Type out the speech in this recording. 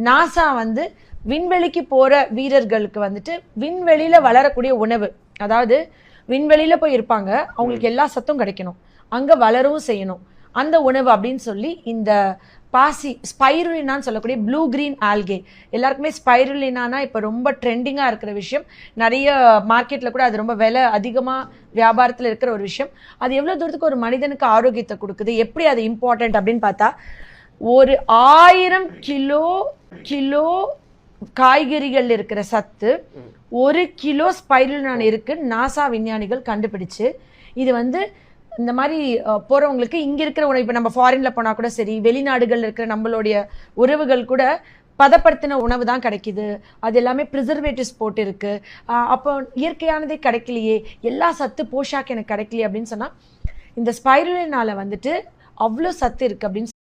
NASA வந்து விண்வெளிக்கு போற வீரர்களுக்கு வந்துட்டு விண்வெளியில வளரக்கூடிய உணவு, அதாவது விண்வெளியில போய் இருப்பாங்க, அவங்களுக்கு எல்லா சத்தும் கிடைக்கணும், அங்க வளரவும் செய்யணும் அந்த உணவு அப்படின்னு சொல்லி இந்த பாசி ஸ்பைருலினான்னு சொல்லக்கூடிய ப்ளூ கிரீன் ஆல்கே. எல்லாருக்குமே ஸ்பைருலினானா இப்போ ரொம்ப ட்ரெண்டிங்காக இருக்கிற விஷயம், நிறைய மார்க்கெட்டில் கூட அது ரொம்ப விலை அதிகமாக வியாபாரத்தில் இருக்கிற ஒரு விஷயம். அது எவ்வளோ தூரத்துக்கு ஒரு மனிதனுக்கு ஆரோக்கியத்தை கொடுக்குது, எப்படி அது இம்பார்ட்டன்ட் அப்படின்னு பார்த்தா, ஒரு 1000 கிலோ காய்கறிகள் இருக்கிற சத்து 1 கிலோ ஸ்பைருலினான் இருக்கு நாசா விஞ்ஞானிகள் கண்டுபிடிச்சு. இது வந்து இந்த மாதிரி போறவங்களுக்கு இங்க இருக்கிற உணவு, இப்போ நம்ம ஃபாரின்ல போனா கூட சரி, வெளிநாடுகள் இருக்கிற நம்மளுடைய உறவுகள் கூட பதப்படுத்தின உணவு தான் கிடைக்குது, அது எல்லாமே ப்ரிசர்வேட்டிவ்ஸ் போட்டு இருக்கு, அப்போ இயற்கையானதே கிடைக்கலையே, எல்லா சத்து போஷாக்கு எனக்கு கிடைக்கலையே அப்படின்னு சொன்னா, இந்த ஸ்பைருலினால வந்துட்டு அவ்வளோ சத்து இருக்கு அப்படின்னு